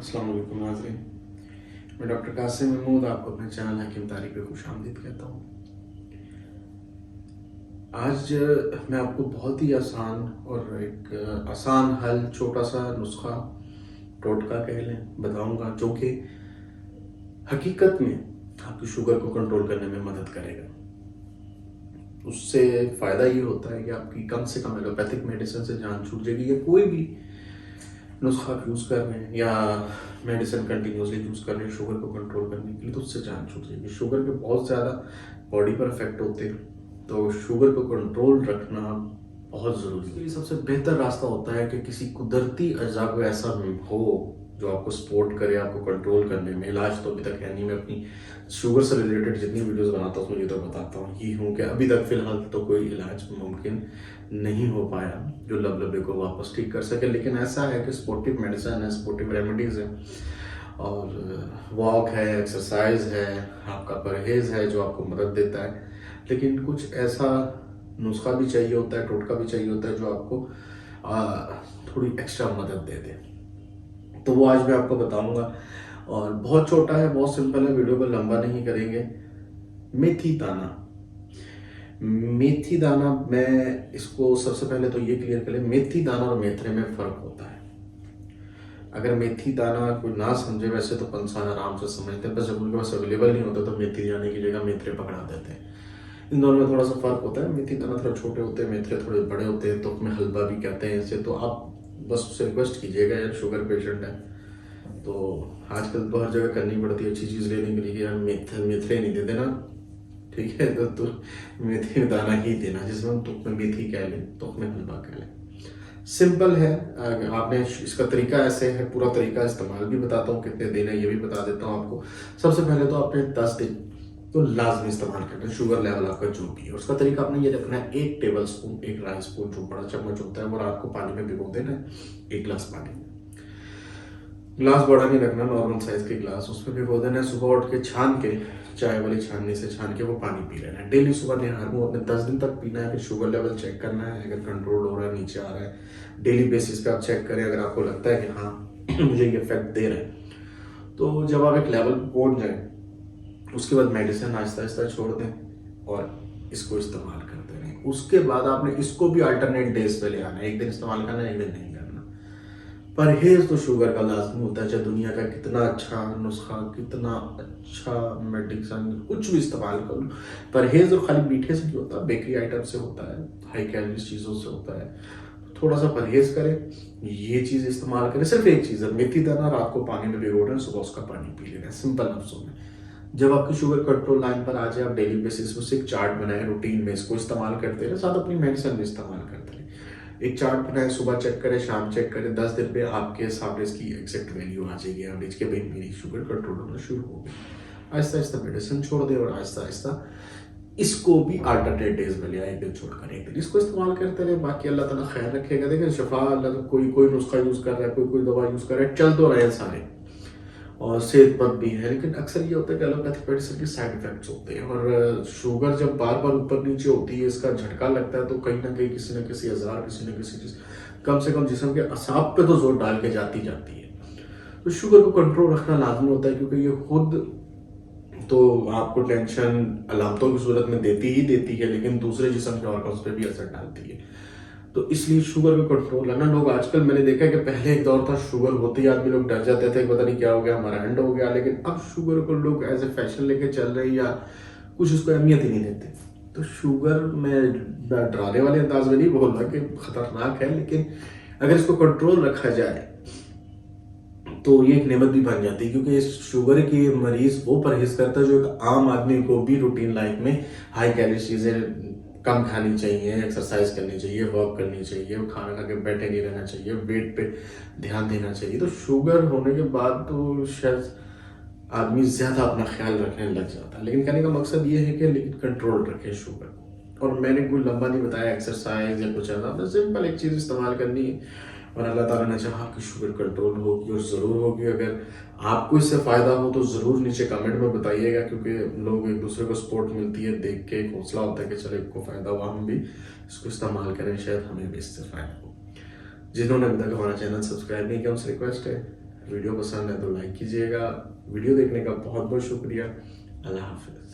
अस्सलाम वालेकुम नाज़रीन। मैं डॉक्टर कासिम महमूद आपको अपने चैनल हकीम तारीख पे खुशामदीद कहता हूँ। आज मैं आपको बहुत ही आसान और एक आसान हल, छोटा सा नुस्खा, टोटका कह लें, बताऊँगा जो कि हकीकत में आपकी शुगर को कंट्रोल करने में मदद करेगा। उससे फ़ायदा ये होता है कि आपकी कम से कम एलोपैथिक मेडिसिन से जान छूट जाएगी, या कोई भी नुस्खा आप यूज़ कर रहे हैं या मेडिसिन कंटिन्यूसली यूज़ कर रहे हैं शुगर को कंट्रोल करने के लिए, तो उससे जान छूट जाएगी। शुगर के बहुत ज़्यादा बॉडी पर इफेक्ट होते हैं, तो शुगर को कंट्रोल रखना बहुत ज़रूरी है। इसके लिए सबसे बेहतर रास्ता होता है कि किसी कुदरती अज़ा को ऐसा हो जो आपको सपोर्ट करे, आपको कंट्रोल करने में। इलाज तो अभी तक है नहीं, मैं अपनी शुगर से रिलेटेड जितनी वीडियोस बनाता हूँ उसमें ये तो बताता हूँ ही हूँ कि अभी तक फ़िलहाल तो कोई इलाज मुमकिन नहीं हो पाया जो लबलबे को वापस ठीक कर सके। लेकिन ऐसा है कि सपोर्टिव मेडिसिन है, सपोर्टिव रेमेडीज़ है, और वॉक है, एक्सरसाइज है, आपका परहेज़ है जो आपको मदद देता है। लेकिन कुछ ऐसा नुस्खा भी चाहिए होता है, टोटका भी चाहिए होता है जो आपको थोड़ी एक्स्ट्रा मदद दे दे। तो वो आज मैं आपको बताऊंगा, और बहुत छोटा है, बहुत सिंपल है, वीडियो को लंबा नहीं करेंगे। मेथी दाना। मेथी दाना, मैं इसको सबसे पहले तो ये क्लियर करें, मेथी दाना और मेथरे में फ़र्क होता है। अगर मेथी दाना कोई ना समझे, वैसे तो इंसान आराम से समझते हैं, बस जब उनके पास अवेलेबल नहीं होता तो मेथी दाने की जगह मेथरे पकड़ा देते हैं। इन दोनों में थोड़ा सा फ़र्क होता है। मेथी दाना थोड़ा छोटे होते हैं, मेथरे थोड़े बड़े होते हैं, तो उसमें हलवा भी कहते हैं इसे। तो आप बस उससे रिक्वेस्ट कीजिएगा, यार शुगर पेशेंट है तो आजकल तो हर जगह करनी पड़ती है अच्छी चीज़ लेने के लिए कि यार मेथरे नहीं दे देना, ठीक है, तो मेथी दाना ही देना, जिसमें हम तुक में मेथी कह लें, तुक में हलवा कह लें। सिंपल है। आपने इसका तरीका ऐसे है, पूरा तरीका इस्तेमाल भी बताता हूँ, कितने दिन है ये भी बता देता हूँ आपको। सबसे पहले तो आपने 10 दिन तो लाजमी इस्तेमाल करना है, शुगर लेवल आपका जो भी है। उसका तरीका आपने ये रखना है, 1 टेबल स्पून, 1 राइस स्पून जो बड़ा चम्मच होता है वो रात को पानी में भिगो देना है, 1 गिलास पानी में। गिलास बड़ा नहीं रखना, नॉर्मल साइज के गिलास, उसमें भिगो देना है। सुबह उठ के छान के, चाय वाली छाननी से छान के वो पानी पी लेना है। डेली सुबह निहार को अपने 10 दिन तक पीना है। फिर शुगर लेवल चेक करना है, अगर कंट्रोल हो रहा है, नीचे आ रहा है, डेली बेसिस पे आप चेक करें। अगर आपको लगता है कि हाँ मुझे ये इफेक्ट दे रहा है, तो जब आप एक लेवल पहुंच जाए, उसके बाद मेडिसिन आहिस्ता आहिस्ता छोड़ दें और इसको इस्तेमाल करते रहें। उसके बाद आपने इसको भी अल्टरनेट डेज पे ले आना है, एक दिन इस्तेमाल करना है, एक दिन नहीं करना। परहेज तो शुगर का लाजमी होता है, चाहे दुनिया का कितना अच्छा नुस्खा, कितना अच्छा मेडिसिन, कुछ भी इस्तेमाल कर लो, परहेज और खाली मीठे से नहीं होता, बेकरी आइटम से होता है, हाई कैलोरीज चीज़ों से होता है। थोड़ा सा परहेज करें, ये चीज़ इस्तेमाल करें। सिर्फ एक चीज़ है, मेथी दाना रात को पानी में भिगो रहे हैं, सुबह उसका पानी पी लेना है, सिंपल लफ्ज़ों में। जब आपकी शुगर कंट्रोल लाइन पर आ जाए, आप डेली बेसिस पे एक चार्ट बनाए, रूटीन में इसको इस्तेमाल करते रहे, साथ अपनी मेडिसिन भी इस्तेमाल करते रहे। एक चार्ट बनाए, सुबह चेक करें, शाम चेक करें, 10 दिन पे आपके सामने इसकी एग्जैक्ट वैल्यू आ जाएगी एवरेज के, भाई मेरी शुगर कंट्रोल होना शुरू हो गई। आहिस्ता आहिस्ता मेडिसिन छोड़ दें और आहिस्ता आहिस्ता इसको भी अल्टरनेट डेज में लिया, एक दिन छोड़कर एक दिन इसको इस्तेमाल करते रहे। बाकी अल्लाह ताला खैर रखेगा। देखिए शफा अल्लाह तो कोई नुस्खा यूज़ कर रहा है, कोई दवा यूज़ कर रहा है, चल तो रहे हैं सारे और सेहतमंद भी है। लेकिन अक्सर ये होता है कि एलोपैथिक मेडिसिन के साइड इफेक्ट्स होते हैं, और शुगर जब बार बार ऊपर नीचे होती है, इसका झटका लगता है, तो कहीं ना कहीं किसी न किसी औजार, किसी न किसी चीज़ कम से कम जिस्म के असाब पे तो जोर डाल के जाती जाती है। तो शुगर को कंट्रोल रखना लाजमी होता है, क्योंकि ये खुद तो आपको टेंशन अलामतों की सूरत में देती ही देती है, लेकिन दूसरे जिस्म के ऑर्गन्स पे भी असर डालती है। तो इसलिए शुगर को कंट्रोल है ना। लोग आजकल मैंने देखा है कि पहले एक दौर था शुगर होते ही आदमी लोग डर जाते थे, पता नहीं क्या हो गया, हमारा एंड हो गया। लेकिन अब शुगर को लोग एज ए फैशन लेके चल रहे हैं, या कुछ उसको अहमियत ही नहीं देते। तो शुगर में डराने वाले अंदाज में नहीं बोल रहा कि खतरनाक है, लेकिन अगर इसको कंट्रोल रखा जाए तो ये एक नेमत भी बन जाती है। क्योंकि शुगर के मरीज वो परहेज करता है जो एक आम आदमी को भी रूटीन लाइफ में हाई कैलोरी चीज़ें कम खानी चाहिए, एक्सरसाइज करनी चाहिए, वॉक करनी चाहिए, खाना खा के बैठे नहीं रहना चाहिए, वेट पे ध्यान देना चाहिए। तो शुगर होने के बाद तो शायद आदमी ज़्यादा अपना ख्याल रखने लग जाता है। लेकिन कहने का मकसद ये है कि लेकिन कंट्रोल रखें शुगर को। और मैंने कोई लंबा नहीं बताया एक्सरसाइज या कुछ ऐसा, बस सिंपल एक चीज़ इस्तेमाल करनी है, और अल्लाह ताला ने चाहा कि शुगर कंट्रोल होगी, और ज़रूर होगी। अगर आपको इससे फ़ायदा हो तो ज़रूर नीचे कमेंट में बताइएगा, क्योंकि लोग एक दूसरे को सपोर्ट मिलती है देख के, एक हौसला होता है कि चलो इनको फ़ायदा हुआ, हम भी इसको इस्तेमाल करें, शायद हमें भी इससे फ़ायदा हो। जिन्होंने अभी तक हमारा चैनल सब्सक्राइब नहीं किया, उनसे रिक्वेस्ट है वीडियो पसंद है तो लाइक कीजिएगा। वीडियो देखने का बहुत बहुत शुक्रिया। अल्लाह हाफिज़।